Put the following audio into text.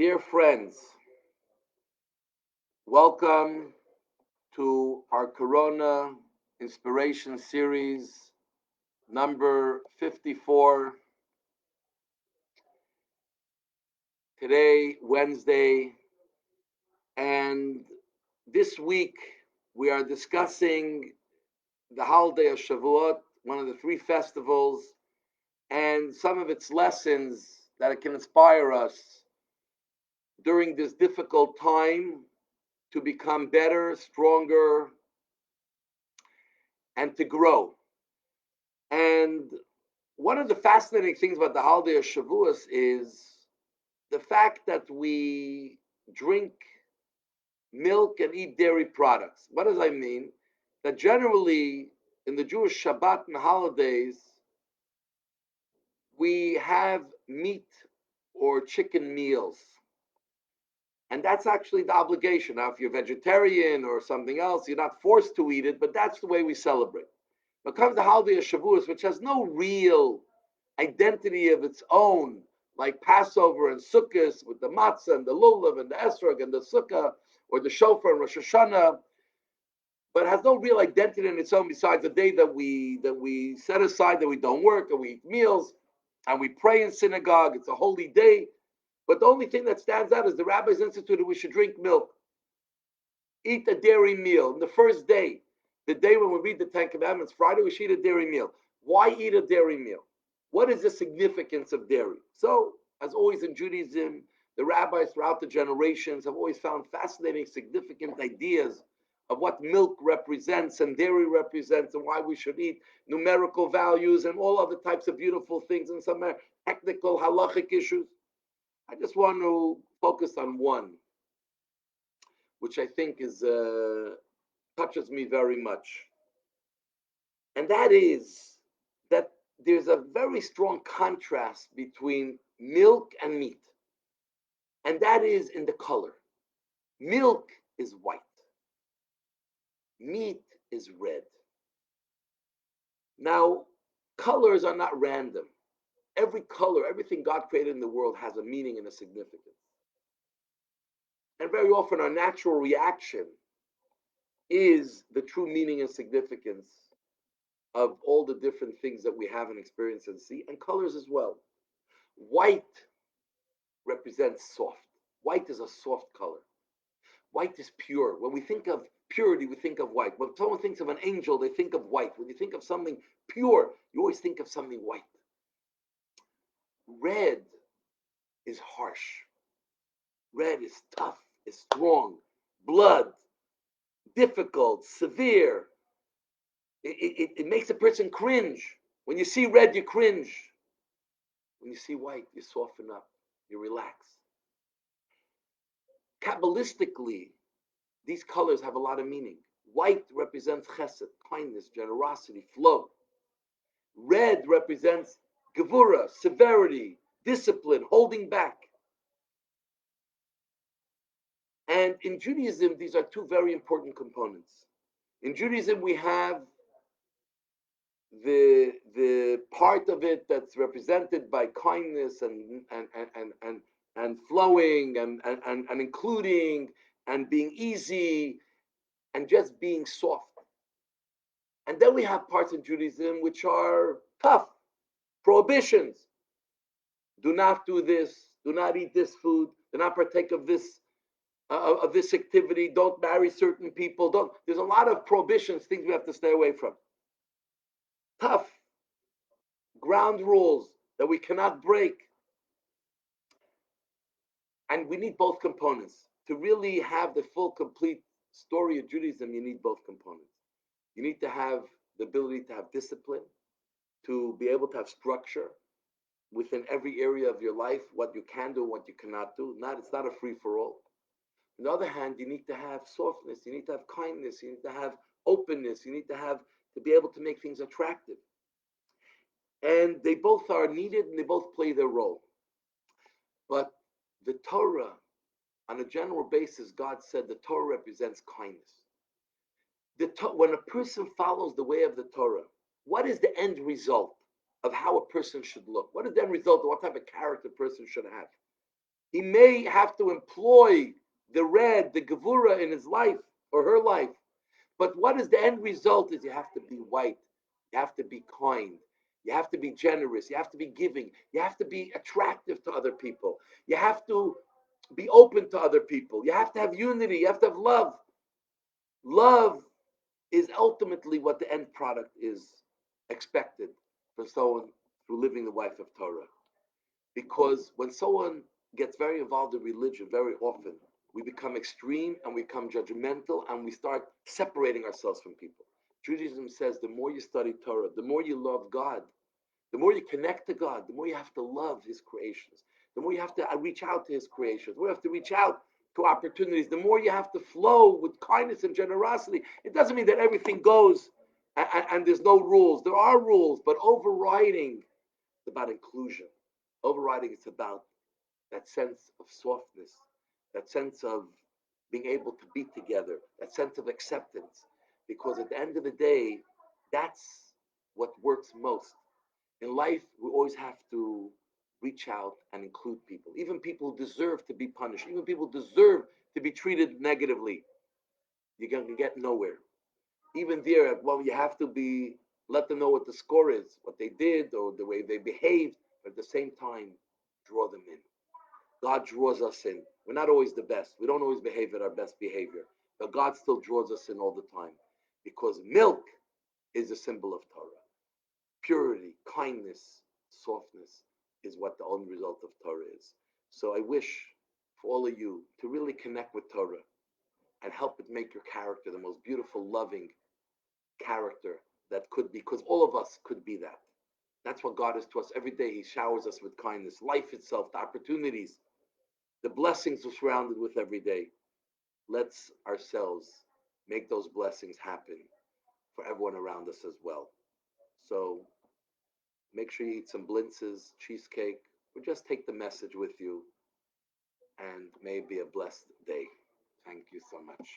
Dear friends, welcome to our Corona Inspiration Series number 54. Today, Wednesday, and this week we are discussing the holiday of Shavuot, one of the three festivals, and some of its lessons that it can inspire us during this difficult time to become better, stronger, and to grow. And one of the fascinating things about the holiday of Shavuos is the fact that we drink milk and eat dairy products. What does I mean? That generally in the Jewish Shabbat and holidays, we have meat or chicken meals. And that's actually the obligation. Now, if you're vegetarian or something else, you're not forced to eat it, but that's the way we celebrate. But comes the holiday of Shavuos, which has no real identity of its own, like Passover and Sukkot with the matzah and the lulav and the esrog and the sukkah, or the shofar and Rosh Hashanah, but has no real identity in its own besides the day that we set aside, that we don't work and we eat meals and we pray in synagogue. It's a holy day. But the only thing that stands out is the rabbis instituted we should drink milk, eat a dairy meal. On the first day, the day when we read the Ten Commandments, Friday, we should eat a dairy meal. Why eat a dairy meal? What is the significance of dairy? So, as always in Judaism, the rabbis throughout the generations have always found fascinating, significant ideas of what milk represents and dairy represents and why we should eat, numerical values and all other types of beautiful things and some technical halachic issues. I just want to focus on one, which I think is touches me very much, and that is that there's a very strong contrast between milk and meat, and that is in the color. Milk is white, meat is red. Now, colors are not random. Every color, everything God created in the world has a meaning and a significance. And very often our natural reaction is the true meaning and significance of all the different things that we have and experience and see, and colors as well. White represents soft. White is a soft color. White is pure. When we think of purity, we think of white. When someone thinks of an angel, they think of white. When you think of something pure, you always think of something white. Red is harsh. Red is tough, is strong, blood, difficult, severe. It makes a person cringe. When you see red, you cringe. When you see white, you soften up, you relax. Kabbalistically, these colors have a lot of meaning. White represents chesed, kindness, generosity, flow. Red represents gevura, severity, discipline, holding back. And in Judaism, these are two very important components. In Judaism, we have the part of it that's represented by kindness and flowing and including and being easy and just being soft. And then we have parts of Judaism which are tough, prohibitions. Do not do this. Do not eat this food. Do not partake of this activity. Don't marry certain people. Don't. There's a lot of prohibitions, things we have to stay away from. Tough ground rules that we cannot break. And we need both components. To really have the full, complete story of Judaism, you need both components. You need to have the ability to have discipline, to be able to have structure within every area of your life, what you can do, what you cannot do. It's not a free-for-all. On the other hand, you need to have softness, you need to have kindness, you need to have openness, you need to be able to make things attractive. And they both are needed and they both play their role. But the Torah, on a general basis, God said the Torah represents kindness. When a person follows the way of the Torah, what is the end result of how a person should look? What is the end result of what type of character a person should have? He may have to employ the red, the gevura in his life or her life. But what is the end result is you have to be white. You have to be kind. You have to be generous. You have to be giving. You have to be attractive to other people. You have to be open to other people. You have to have unity. You have to have love. Love is ultimately what the end product is expected from someone through living the life of Torah. Because when someone gets very involved in religion, very often we become extreme and we become judgmental and we start separating ourselves from people. Judaism says the more you study Torah, the more you love God, the more you connect to God, the more you have to love His creations, the more you have to reach out to His creations, the more you have to reach out to opportunities, the more you have to flow with kindness and generosity. It doesn't mean that everything goes and there's no rules. There are rules, but overriding it's about inclusion. Overriding, it's about that sense of softness, that sense of being able to be together, that sense of acceptance. Because at the end of the day, that's what works most. In life, we always have to reach out and include people, even people who deserve to be punished, even people who deserve to be treated negatively. You're going to get nowhere. Even there, well, you have to be let them know what the score is, what they did, or the way they behaved. But at the same time, draw them in. God draws us in. We're not always the best. We don't always behave at our best behavior, but God still draws us in all the time, because milk is a symbol of Torah. Purity, kindness, softness is what the only result of Torah is. So I wish for all of you to really connect with Torah and help it make your character the most beautiful, loving character that could be, because all of us could be that. That's what God is to us. Every day He showers us with kindness. Life itself, the opportunities, the blessings we're surrounded with every day. Let's ourselves make those blessings happen for everyone around us as well. So make sure you eat some blintzes, cheesecake, or just take the message with you, and may it be a blessed day. Thank you so much.